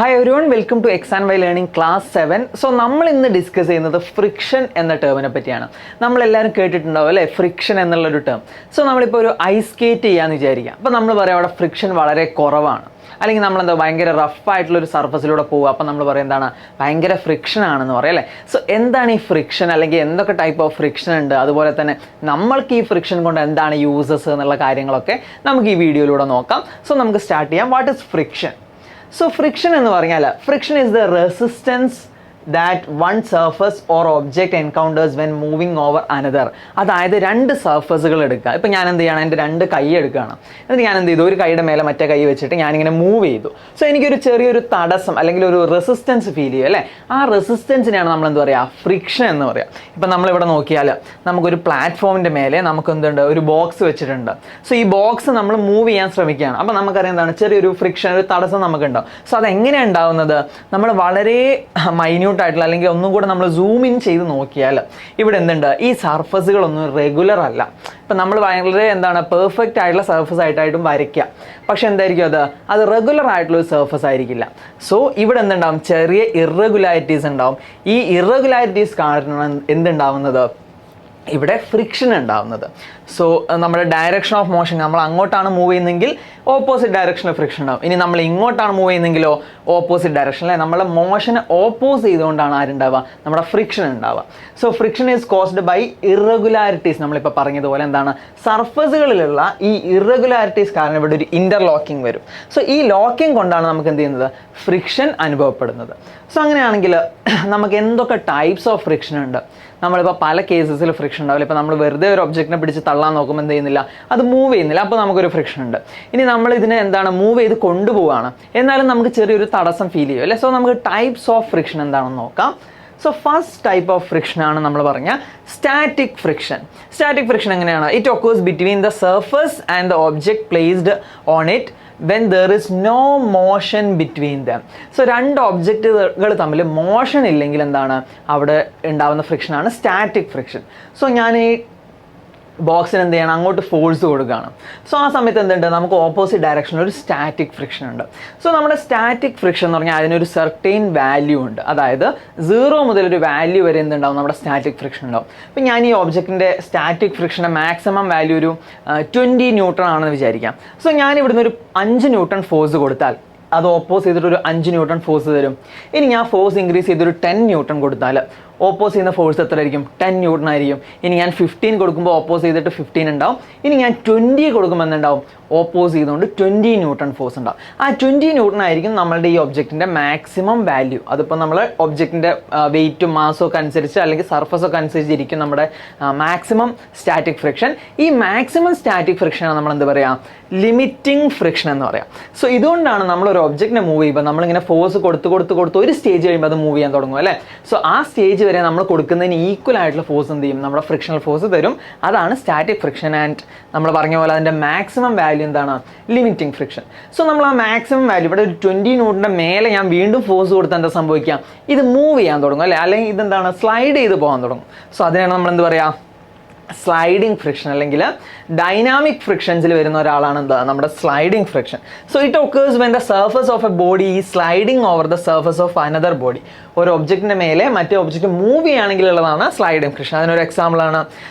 Hi everyone, welcome to X and Y Learning Class 7. So, നമ്മൾ ഇന്ന് discuss ചെയ്യുന്നത് friction എന്ന ടേമിനെ പറ്റിയാണ്. നമ്മളെല്ലാവരും കേട്ടിട്ടുണ്ടാവും അല്ലേ, ഫ്രിക്ഷൻ എന്നുള്ളൊരു ടേം. സോ നമ്മളിപ്പോൾ ഒരു ഐസ് സ്കേറ്റ് ചെയ്യാമെന്ന് വിചാരിക്കുക. അപ്പോൾ നമ്മൾ പറയാം അവിടെ ഫ്രിക്ഷൻ വളരെ കുറവാണ്, അല്ലെങ്കിൽ നമ്മളെന്താ ഭയങ്കര റഫായിട്ടുള്ളൊരു സർഫസിലൂടെ പോകുക. അപ്പോൾ നമ്മൾ പറയും എന്താണ്, ഭയങ്കര ഫ്രിക്ഷൻ ആണെന്ന് പറയാം അല്ലേ. സോ എന്താണ് ഈ ഫ്രിക്ഷൻ, അല്ലെങ്കിൽ എന്തൊക്കെ ടൈപ്പ് ഓഫ് ഫ്രിക്ഷൻ ഉണ്ട്, അതുപോലെ തന്നെ നമ്മൾക്ക് ഈ ഫ്രിക്ഷൻ കൊണ്ട് എന്താണ് യൂസസ് എന്നുള്ള കാര്യങ്ങളൊക്കെ നമുക്ക് ഈ വീഡിയോയിലൂടെ നോക്കാം. സോ നമുക്ക് സ്റ്റാർട്ട് ചെയ്യാം. What is friction? So friction എന്ന് പറഞ്ഞാൽ friction is the resistance that one surface or object encounters when moving over another. അതായത് രണ്ട് സർഫസുകൾ എടുക്കുക. ഇപ്പം ഞാൻ എന്ത് ചെയ്യണം, എൻ്റെ രണ്ട് കൈ എടുക്കുകയാണ്, എന്നിട്ട് ഞാൻ എന്ത് ചെയ്തു, ഒരു കൈയുടെ മേലെ മറ്റേ കൈ വെച്ചിട്ട് ഞാനിങ്ങനെ മൂവ് ചെയ്തു. സോ എനിക്കൊരു ചെറിയൊരു തടസ്സം അല്ലെങ്കിൽ ഒരു റെസിസ്റ്റൻസ് ഫീൽ ചെയ്യും അല്ലേ. ആ റെസിസ്റ്റൻസിനെയാണ് നമ്മൾ എന്ത് പറയുക, ഫ്രിക്ഷൻ എന്ന് പറയുക. ഇപ്പം നമ്മളിവിടെ നോക്കിയാൽ നമുക്കൊരു പ്ലാറ്റ്ഫോമിൻ്റെ മേലെ നമുക്ക് എന്തുണ്ട്, ഒരു ബോക്സ് വെച്ചിട്ടുണ്ട്. സോ ഈ ബോക്സ് നമ്മൾ മൂവ് ചെയ്യാൻ ശ്രമിക്കുകയാണ്. അപ്പോൾ നമുക്കറിയാം എന്താണ്, ചെറിയൊരു ഫ്രിക്ഷൻ, ഒരു തടസ്സം നമുക്കുണ്ടാവും. സോ അതെങ്ങനെയാണ് ഉണ്ടാവുന്നത്, നമ്മൾ വളരെ ആയിട്ടുള്ള അല്ലെങ്കിൽ ഒന്നും കൂടെ നമ്മൾ സൂം ഇൻ ചെയ്ത് നോക്കിയാൽ ഇവിടെ എന്തുണ്ട്, ഈ സർഫസുകളൊന്നും റെഗുലർ അല്ല. ഇപ്പം നമ്മൾ വളരെ എന്താണ് പെർഫെക്റ്റ് ആയിട്ടുള്ള സർഫസ് ആയിട്ടായിട്ടും വരയ്ക്കുക, പക്ഷെ എന്തായിരിക്കും അത് റെഗുലർ ആയിട്ടുള്ള ഒരു സർഫസ് ആയിരിക്കില്ല. സോ ഇവിടെ എന്തുണ്ടാവും, ചെറിയ ഇറഗുലാരിറ്റീസ് ഉണ്ടാവും. ഈ ഇറഗുലാരിറ്റീസ് കാരണം എന്തുണ്ടാവുന്നത്, ഇവിടെ ഫ്രിക്ഷൻ ഉണ്ടാവുന്നത്. സോ നമ്മുടെ ഡയറക്ഷൻ ഓഫ് മോഷൻ, നമ്മൾ അങ്ങോട്ടാണ് മൂവ് ചെയ്യുന്നതെങ്കിൽ ഓപ്പോസിറ്റ് ഡയറക്ഷനിൽ ഫ്രിക്ഷൻ ഉണ്ടാവും. ഇനി നമ്മൾ ഇങ്ങോട്ടാണ് മൂവ് ചെയ്യുന്നെങ്കിലോ ഓപ്പോസിറ്റ് ഡയറക്ഷനിൽ. നമ്മളെ മോഷനെ ഓപ്പോസ് ചെയ്തുകൊണ്ടാണ് ആരുണ്ടാവുക, നമ്മുടെ ഫ്രിക്ഷൻ ഉണ്ടാവുക. So friction is caused by irregularities. നമ്മളിപ്പോൾ പറഞ്ഞതുപോലെ എന്താണ്, സർഫസുകളിലുള്ള ഈ ഇറഗുലാരിറ്റീസ് കാരണം ഇവിടെ ഒരു ഇൻ്റർലോക്കിംഗ് വരും. സോ ഈ ലോക്കിംഗ് കൊണ്ടാണ് നമുക്ക് എന്ത് ചെയ്യുന്നത്, ഫ്രിക്ഷൻ അനുഭവപ്പെടുന്നത്. സോ അങ്ങനെയാണെങ്കിൽ നമുക്ക് എന്തൊക്കെ ടൈപ്സ് ഓഫ് ഫ്രിക്ഷൻ ഉണ്ട്. നമ്മളിപ്പോൾ പല കേസസിൽ ഫ്രിക്ഷൻ ഉണ്ടാവില്ല. ഇപ്പോൾ നമ്മൾ വെറുതെ ഒരു ഒബ്ജക്റ്റിനെ പിടിച്ച് തള്ളാൻ നോക്കുമ്പോൾ എന്ത് ചെയ്യുന്നില്ല, അത് മൂവ് ചെയ്യുന്നില്ല. അപ്പോൾ നമുക്കൊരു ഫ്രിക്ഷൻ ഉണ്ട്. ഇനി നമ്മൾ ഇതിനെ എന്താണ് മൂവ് ചെയ്ത് കൊണ്ടുപോവാണ്, എന്നാലും നമുക്ക് ചെറിയൊരു തടസ്സം ഫീൽ ചെയ്യും അല്ലേ. സോ നമുക്ക് ടൈപ്സ് ഓഫ് ഫ്രിക്ഷൻ എന്താണെന്ന് നോക്കാം. So first type of friction ആണ് നമ്മൾ പറഞ്ഞ സ്റ്റാറ്റിക് ഫ്രിക്ഷൻ. സ്റ്റാറ്റിക് ഫ്രിക്ഷൻ എങ്ങനെയാണ്, it occurs between the surface and the object placed on it when there is no motion between them. So രണ്ട് ഒബ്ജക്റ്റുകൾ തമ്മിൽ motion ഇല്ലെങ്കിൽ എന്താണ് അവിടെ ഉണ്ടാകുന്ന ഫ്രിക്ഷനാണ് സ്റ്റാറ്റിക് ഫ്രിക്ഷൻ. സോ ഞാൻ ഈ ബോക്സിന് എന്ത് ചെയ്യണം, അങ്ങോട്ട് ഫോഴ്സ് കൊടുക്കുകയാണ്. സോ ആ സമയത്ത് എന്തുണ്ട്, നമുക്ക് ഓപ്പോസിറ്റ് ഡയറക്ഷനിൽ ഒരു സ്റ്റാറ്റിക് ഫ്രിക്ഷൻ ഉണ്ട്. സോ നമ്മുടെ സ്റ്റാറ്റിക് ഫ്രിക്ഷൻ എന്ന് പറഞ്ഞാൽ അതിനൊരു സെർട്ടൈൻ വാല്യൂ ഉണ്ട്. അതായത് 0 മുതൽ ഒരു വാല്യൂ വരെ എന്തുണ്ടാവും, നമ്മുടെ സ്റ്റാറ്റിക് ഫ്രിക്ഷൻ ഉണ്ടാവും. അപ്പം ഞാൻ ഈ ഒബ്ജക്റ്റിൻ്റെ സ്റ്റാറ്റിക് ഫ്രിക്ഷൻ്റെ മാക്സിമം വാല്യൂ ഒരു 20 ന്യൂട്ടൺ ആണെന്ന് വിചാരിക്കാം. സോ ഞാൻ ഇവിടുന്ന് ഒരു 5 ന്യൂട്ടൺ ഫോഴ്സ് കൊടുത്താൽ അത് ഓപ്പോസ് ചെയ്തിട്ട് ഒരു 5 ന്യൂട്ടൺ ഫോഴ്സ് തരും. ഇനി ഞാൻ ഫോഴ്സ് ഇൻക്രീസ് ചെയ്തൊരു 10 ന്യൂട്ടൺ കൊടുത്താൽ ഓപ്പോസ് ചെയ്യുന്ന ഫോഴ്സ് എത്ര ആയിരിക്കും, 10 ന്യൂട്ടൺ ആയിരിക്കും. ഇനി ഞാൻ 15 കൊടുക്കുമ്പോൾ ഓപ്പോസ് ചെയ്തിട്ട് 15 ഉണ്ടാവും. ഇനി ഞാൻ 20 കൊടുക്കുമ്പോൾ എന്തുണ്ടാവും, ഓപ്പോസ് ചെയ്തുകൊണ്ട് 20 ന്യൂട്ടൺ ഫോഴ്സ് ഉണ്ടാവും. ആ 20 ന്യൂട്ടൺ ആയിരിക്കും നമ്മളുടെ ഈ ഒബ്ജക്റ്റിൻ്റെ മാക്സിമം വാല്യൂ. അതിപ്പോൾ നമ്മൾ ഒബ്ജക്റ്റിൻ്റെ വെയിറ്റും മാസും ഒക്കെ അനുസരിച്ച് അല്ലെങ്കിൽ സർഫസ് ഒക്കെ അനുസരിച്ചിരിക്കും നമ്മുടെ മാക്സിമം സ്റ്റാറ്റിക് ഫ്രിക്ഷൻ. ഈ മാക്സിമം സ്റ്റാറ്റിക് ഫ്രിക്ഷനാണ് നമ്മൾ എന്ത് പറയുക, ലിമിറ്റിംഗ് ഫ്രിക്ഷൻ എന്ന് പറയാം. സോ ഇതുകൊണ്ടാണ് നമ്മളൊരു ഒബ്ജക്റ്റിനെ മൂവ് ചെയ്യുമ്പോൾ നമ്മളിങ്ങനെ ഫോഴ്സ് കൊടുത്ത് ഒരു സ്റ്റേജ് കഴിയുമ്പോൾ അത് മൂവ് ചെയ്യാൻ തുടങ്ങും അല്ലേ. സോ ആ സ്റ്റേജ് വരെ നമ്മൾ കൊടുക്കുന്നതിന് ഈക്വൽ ആയിട്ടുള്ള ഫോഴ്സ് എന്ത് ചെയ്യും, നമ്മുടെ ഫ്രിക്ഷണൽ ഫോഴ്സ് തരും. അതാണ് സ്റ്റാറ്റിക് ഫ്രിക്ഷൻ. ആൻഡ് നമ്മൾ പറഞ്ഞ പോലെ അതിൻ്റെ മാക്സിമം വാല്യൂ എന്താണ്, ലിമിറ്റിംഗ് ഫ്രിക്ഷൻ. സോ നമ്മൾ ആ മാക്സിമം വാല്യൂ ഇവിടെ ഒരു 20 ന്യൂട്ടൻ്റെ മേലെ ഞാൻ വീണ്ടും ഫോഴ്സ് കൊടുത്താൽ എന്താ സംഭവിക്കാം, ഇത് മൂവ് ചെയ്യാൻ തുടങ്ങും അല്ലേ, അല്ലെങ്കിൽ ഇതെന്താണ് സ്ലൈഡ് ചെയ്ത് പോകാൻ തുടങ്ങും. സോ അതിനാണ് നമ്മൾ എന്ത് പറയുക, സ്ലൈഡിങ് ഫ്രിക്ഷൻ. അല്ലെങ്കിൽ ഡൈനാമിക് ഫ്രിക്ഷൻസിൽ വരുന്ന ഒരാളാണ് എന്താ നമ്മുടെ sliding friction. So it occurs when the surface of a body is sliding over the surface of another body. ഒരു ഒബ്ജക്റ്റിൻ്റെ മേലെ മറ്റേ ഒബ്ജക്റ്റ് മൂവ് ചെയ്യുകയാണെങ്കിൽ ഉള്ളതാണ് സ്ലൈഡിങ് ഫ്രിക്ഷൻ. അതിനൊരു എക്സാമ്പിളാണ്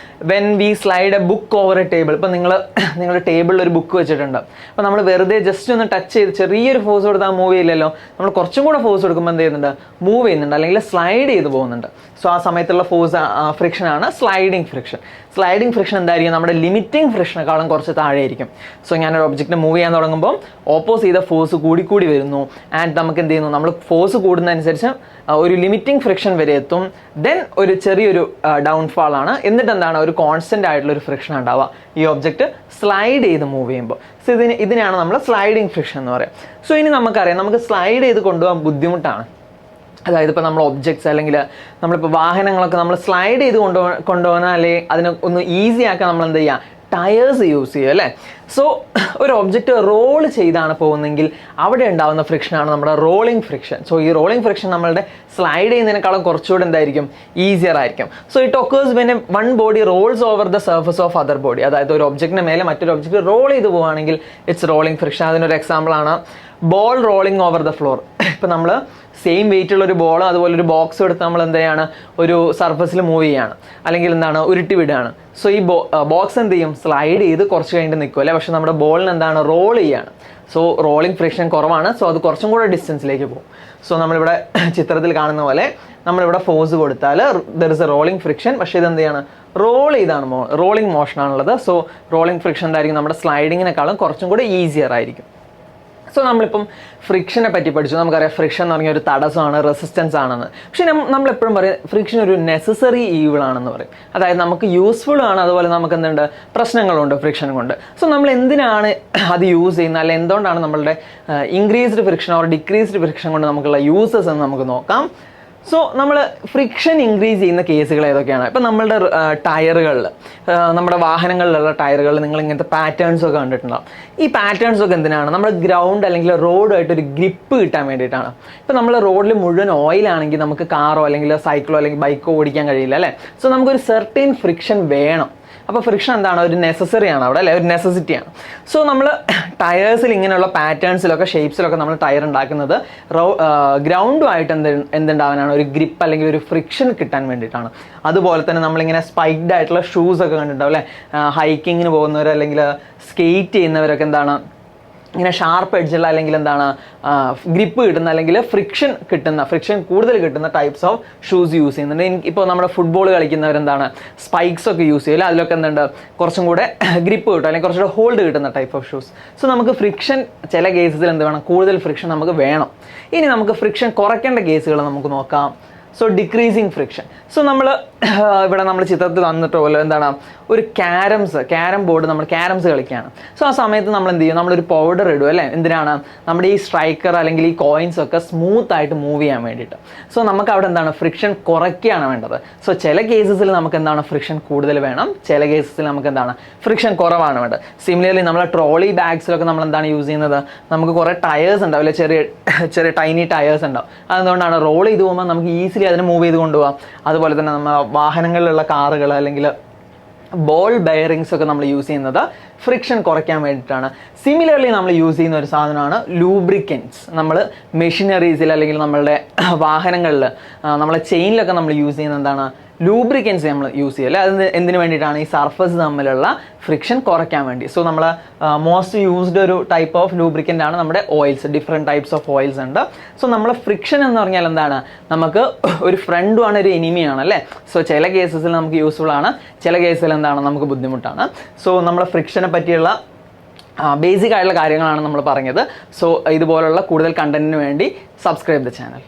when we slide A book over A table. ഇപ്പം നിങ്ങളുടെ ടേബിളിൽ ഒരു ബുക്ക് വെച്ചിട്ടുണ്ട്. അപ്പോൾ നമ്മൾ വെറുതെ ജസ്റ്റ് ഒന്ന് ടച്ച് ചെയ്ത് ചെറിയൊരു ഫോഴ്സ് കൊടുത്താൽ മൂവ് ചെയ്യില്ലല്ലോ. നമ്മൾ കുറച്ചും കൂടെ ഫോഴ്സ് കൊടുക്കുമ്പോൾ എന്ത് ചെയ്യുന്നുണ്ട്, മൂവ് ചെയ്യുന്നുണ്ട് അല്ലെങ്കിൽ സ്ലൈഡ് ചെയ്ത് പോകുന്നുണ്ട്. സോ ആ സമയത്തുള്ള ഫോഴ്സ് ഫ്രിക്ഷനാണ് സ്ലൈഡിങ് ഫ്രിക്ഷൻ. സ്ലൈഡിങ് ഫ്രിക്ഷൻ എന്തായിരിക്കും, നമ്മുടെ ലിമിറ്റിംഗ് ഫ്രിക്ഷനേക്കാളും കുറച്ച് താഴെയായിരിക്കും. സോ ഞാനൊരു ഒബ്ജക്റ്റിനെ മൂവ് ചെയ്യാൻ തുടങ്ങുമ്പോൾ ഓപ്പോസ് ചെയ്ത ഫോഴ്സ് കൂടി വരുന്നു. ആൻഡ് നമുക്ക് എന്ത് ചെയ്യുന്നു, നമ്മൾ ഫോഴ്സ് കൂടുന്നതനുസരിച്ച് ഒരു ലിമിറ്റിംഗ് ഫ്രിക്ഷൻ വരെ എത്തും. ദെൻ ഒരു ചെറിയൊരു ഡൗൺഫാൾ ആണ്. എന്നിട്ട് എന്താണ്, ഒരു കോൺസ്റ്റന്റ് ആയിട്ടുള്ള ഒരു ഫ്രിക്ഷൻ ഉണ്ടാവുക ഈ ഒബ്ജക്റ്റ് സ്ലൈഡ് ചെയ്ത് മൂവ് ചെയ്യുമ്പോൾ. സോ ഇതിനെയാണ് നമ്മൾ സ്ലൈഡിങ് ഫ്രിക്ഷൻ എന്ന് പറയുക. സോ ഇനി നമുക്കറിയാം, നമുക്ക് സ്ലൈഡ് ചെയ്ത് കൊണ്ടുപോകാൻ ബുദ്ധിമുട്ടാണ്. അതായത് ഇപ്പോൾ നമ്മൾ ഒബ്ജക്ട്സ് അല്ലെങ്കിൽ നമ്മളിപ്പോൾ വാഹനങ്ങളൊക്കെ നമ്മൾ സ്ലൈഡ് ചെയ്ത് കൊണ്ടുപോകാൻ അല്ലെങ്കിൽ അതിനെ ഒന്ന് ഈസി ആക്കാൻ നമ്മൾ എന്ത് ചെയ്യുക, ടയേഴ്സ് യൂസ് ചെയ്യും അല്ലേ. സോ ഒരു ഒബ്ജക്റ്റ് റോൾ ചെയ്താണ് പോകുന്നതെങ്കിൽ അവിടെ ഉണ്ടാകുന്ന ഫ്രിക്ഷനാണ് നമ്മുടെ റോളിംഗ് ഫ്രിക്ഷൻ. സോ ഈ റോളിംഗ് ഫ്രിക്ഷൻ നമ്മളുടെ സ്ലൈഡ് ചെയ്യുന്നതിനേക്കാളും കുറച്ചുകൂടെ എന്തായിരിക്കും, ഈസിയർ ആയിരിക്കും. So it occurs when one body rolls over the surface of other body. അതായത് ഒരു ഒബ്ജക്റ്റിന് മേലെ മറ്റൊരു ഒബ്ജക്റ്റ് റോൾ ചെയ്ത് പോവുകയാണെങ്കിൽ ഇറ്റ്സ് റോളിംഗ് ഫ്രിക്ഷൻ. അതിനൊരു എക്സാമ്പിളാണ് ball rolling over the floor. ഇപ്പം നമ്മൾ സെയിം വെയിറ്റ് ഉള്ള ഒരു ബോൾ അതുപോലെ ഒരു ബോക്സ് എടുത്ത് നമ്മൾ എന്ത് ചെയ്യാണ്, ഒരു സർഫസിൽ മൂവ് ചെയ്യാണ്, അല്ലെങ്കിൽ എന്താണ് ഉരുട്ടി വിടുകയാണ്. സോ ഈ ബോക്സ് എന്ത് ചെയ്യും, സ്ലൈഡ് ചെയ്ത് കുറച്ച് കഴിഞ്ഞിട്ട് നിൽക്കും അല്ലേ. പക്ഷെ നമ്മുടെ ബോളിന് എന്താണ്, റോൾ ചെയ്യാണ്. സോ റോളിംഗ് ഫ്രിക്ഷൻ കുറവാണ്. സോ അത് കുറച്ചും കൂടെ ഡിസ്റ്റൻസിലേക്ക് പോകും. സോ നമ്മളിവിടെ ചിത്രത്തിൽ കാണുന്ന പോലെ നമ്മളിവിടെ ഫോഴ്സ് കൊടുത്താൽ there is A rolling friction. പക്ഷേ ഇത് എന്ത് ചെയ്യാണ്, റോൾ ചെയ്താണ് റോളിംഗ് മോഷൻ ആണുള്ളത്. സോ റോളിംഗ് ഫ്രിക്ഷൻ എന്തായിരിക്കും, നമ്മുടെ സ്ലൈഡിങ്ങിനെക്കാളും കുറച്ചും കൂടെ ഈസിയർ ആയിരിക്കും. സോ നമ്മളിപ്പം ഫ്രിക്ഷനെ പറ്റി പഠിച്ചു. നമുക്കറിയാം ഫ്രിക്ഷൻ എന്ന് പറഞ്ഞാൽ ഒരു തടസ്സമാണ്, റെസിസ്റ്റൻസ് ആണെന്ന്. പക്ഷേ നമ്മളെപ്പോഴും പറയും ഫ്രിക്ഷൻ ഒരു നെസസറി ഈവിൾ ആണെന്ന് പറയും. അതായത് നമുക്ക് യൂസ്ഫുൾ ആണ്, അതുപോലെ നമുക്ക് എന്തുണ്ട്, പ്രശ്നങ്ങളുണ്ട് ഫ്രിക്ഷൻ കൊണ്ട്. സോ നമ്മൾ എന്തിനാണ് അത് യൂസ് ചെയ്യുന്നത്, അല്ലെങ്കിൽ എന്തുകൊണ്ടാണ് നമ്മളുടെ increased friction or decreased friction കൊണ്ട് നമുക്കുള്ള യൂസസ് എന്ന് നമുക്ക് നോക്കാം. സോ നമ്മൾ ഫ്രിക്ഷൻ ഇൻക്രീസ് ചെയ്യുന്ന കേസുകൾ ഏതൊക്കെയാണ്? ഇപ്പം നമ്മളുടെ ടയറുകളിൽ, നമ്മുടെ വാഹനങ്ങളിലുള്ള ടയറുകളിൽ നിങ്ങൾ ഇങ്ങനത്തെ പാറ്റേൺസ് ഒക്കെ കണ്ടിട്ടുണ്ടാവും. ഈ പാറ്റേൺസ് ഒക്കെ എന്തിനാണ്, നമ്മൾ ഗ്രൗണ്ട് അല്ലെങ്കിൽ റോഡുമായിട്ട് ഒരു ഗ്രിപ്പ് കിട്ടാൻ വേണ്ടിയിട്ടാണ്. ഇപ്പം നമ്മൾ റോഡിൽ മുഴുവൻ ഓയിലാണെങ്കിൽ നമുക്ക് കാറോ അല്ലെങ്കിൽ സൈക്കിളോ അല്ലെങ്കിൽ ബൈക്കോ ഓടിക്കാൻ കഴിയില്ല അല്ലേ. സോ നമുക്കൊരു സെർട്ടൈൻ ഫ്രിക്ഷൻ വേണം. അപ്പോൾ ഫ്രിക്ഷൻ എന്താണ്, ഒരു നെസസറി ആണ് അവിടെ അല്ലേ, ഒരു നെസസിറ്റിയാണ്. സോ നമ്മൾ ടയേഴ്സിൽ ഇങ്ങനെയുള്ള പാറ്റേൺസിലൊക്കെ ഷേപ്സിലൊക്കെ നമ്മൾ ടയർ ഉണ്ടാക്കുന്നത് ഗ്രൗണ്ടുമായിട്ട് എന്തുണ്ടാവാനാണ്, ഒരു ഗ്രിപ്പ് അല്ലെങ്കിൽ ഒരു ഫ്രിക്ഷൻ കിട്ടാൻ വേണ്ടിയിട്ടാണ്. അതുപോലെ തന്നെ നമ്മളിങ്ങനെ സ്പൈക്ഡ് ആയിട്ടുള്ള ഷൂസ് ഒക്കെ കണ്ടിട്ടുണ്ടാവും അല്ലേ. ഹൈക്കിങ്ങിന് പോകുന്നവർ അല്ലെങ്കിൽ സ്കേറ്റ് ചെയ്യുന്നവരൊക്കെ എന്താണ്, ഇങ്ങനെ ഷാർപ്പ് എഡ്ജുള്ള അല്ലെങ്കിൽ എന്താണ് ഗ്രിപ്പ് കിട്ടുന്ന അല്ലെങ്കിൽ ഫ്രിക്ഷൻ കൂടുതൽ കിട്ടുന്ന ടൈപ്സ് ഓഫ് ഷൂസ് യൂസ് ചെയ്യുന്നുണ്ട്. ഇപ്പോൾ നമ്മുടെ ഫുട്ബോൾ കളിക്കുന്നവരെന്താണ് സ്പൈക്സ് ഒക്കെ യൂസ് ചെയ്യില്ല, അതിലൊക്കെ എന്തുണ്ട് കുറച്ചും കൂടെ ഗ്രിപ്പ് കിട്ടും അല്ലെങ്കിൽ കുറച്ചുകൂടെ ഹോൾഡ് കിട്ടുന്ന ടൈപ്പ് ഓഫ് ഷൂസ്. സോ നമുക്ക് ഫ്രിക്ഷൻ ചില കേസസിൽ എന്ത് വേണം, കൂടുതൽ ഫ്രിക്ഷൻ നമുക്ക് വേണം. ഇനി നമുക്ക് ഫ്രിക്ഷൻ കുറയ്ക്കേണ്ട കേസുകൾ നമുക്ക് നോക്കാം. So decreasing friction. സോ ഇവിടെ നമ്മൾ ചിത്രത്തിൽ തന്നിട്ട് പോലെ എന്താണ്, ഒരു ക്യാരം ബോർഡ് നമ്മൾ ക്യാരംസ് കളിക്കുകയാണ്. സോ ആ സമയത്ത് നമ്മൾ എന്ത് ചെയ്യും, നമ്മളൊരു പൗഡർ ഇടും അല്ലേ. എന്തിനാണ്, നമ്മുടെ ഈ സ്ട്രൈക്കർ അല്ലെങ്കിൽ ഈ കോയിൻസ് ഒക്കെ സ്മൂത്ത് ആയിട്ട് മൂവ് ചെയ്യാൻ വേണ്ടിയിട്ട്. സോ നമുക്ക് അവിടെ എന്താണ്, ഫ്രിക്ഷൻ കുറയ്ക്കുകയാണ് വേണ്ടത്. സോ ചില കേസസിൽ നമുക്ക് എന്താണ്, ഫ്രിക്ഷൻ കൂടുതൽ വേണം, ചില കേസസിൽ നമുക്ക് എന്താണ്, ഫ്രിക്ഷൻ കുറവാണ് വേണ്ടത്. സിമിലർലി നമ്മളെ ട്രോളി ബാഗ്സിലൊക്കെ നമ്മൾ എന്താണ് യൂസ് ചെയ്യുന്നത്, നമുക്ക് കുറേ ടയേഴ്സ് ഉണ്ടാവും അല്ലെ, ചെറിയ ടൈനി ടയേഴ്സ് ഉണ്ടാവും. അതുകൊണ്ടാണ് റോൾ ചെയ്ത് പോകുമ്പോൾ നമുക്ക് ഈസിലി അതിനെ മൂവ് ചെയ്ത് കൊണ്ടുപോകാം. അതുപോലെ തന്നെ നമ്മൾ വാഹനങ്ങളിലുള്ള കാറുകൾ അല്ലെങ്കിൽ ബോൾ ബെയറിങ്സ് ഒക്കെ നമ്മൾ യൂസ് ചെയ്യുന്നത് ഫ്രിക്ഷൻ കുറയ്ക്കാൻ വേണ്ടിയിട്ടാണ്. സിമിലർലി നമ്മൾ യൂസ് ചെയ്യുന്ന ഒരു സാധനമാണ് ലൂബ്രിക്കൻസ്. നമ്മൾ മെഷീനറീസിൽ അല്ലെങ്കിൽ നമ്മളുടെ വാഹനങ്ങളിൽ, നമ്മളെ ചെയിനിലൊക്കെ നമ്മൾ യൂസ് ചെയ്യുന്ന എന്താണ്, ലൂബ്രിക്കൻസ് നമ്മൾ യൂസ് ചെയ്യല്ലേ. അത് എന്തിനു വേണ്ടിയിട്ടാണ്, ഈ സർഫസ് തമ്മിലുള്ള ഫ്രിക്ഷൻ കുറയ്ക്കാൻ വേണ്ടി. സോ നമ്മൾ മോസ്റ്റ് യൂസ്ഡ് ഒരു ടൈപ്പ് ഓഫ് ലൂബ്രിക്കൻ്റ് ആണ് നമ്മുടെ oils. Different types of oils ഉണ്ട്. സോ നമ്മൾ ഫ്രിക്ഷൻ എന്ന് പറഞ്ഞാൽ എന്താണ്, നമുക്ക് ഒരു ഫ്രണ്ടുമാണ്, ഒരു എനിമിയാണ് അല്ലേ. സോ ചില കേസസിൽ നമുക്ക് യൂസ്ഫുൾ ആണ്, ചില കേസിൽ എന്താണ് നമുക്ക് ബുദ്ധിമുട്ടാണ്. സോ നമ്മൾ ഫ്രിക്ഷനെ പറ്റിയുള്ള ബേസിക് ആയിട്ടുള്ള കാര്യങ്ങളാണ് നമ്മൾ പറഞ്ഞത്. സോ ഇതുപോലുള്ള കൂടുതൽ കണ്ടന്റിന് വേണ്ടി സബ്സ്ക്രൈബ് ദ ചാനൽ.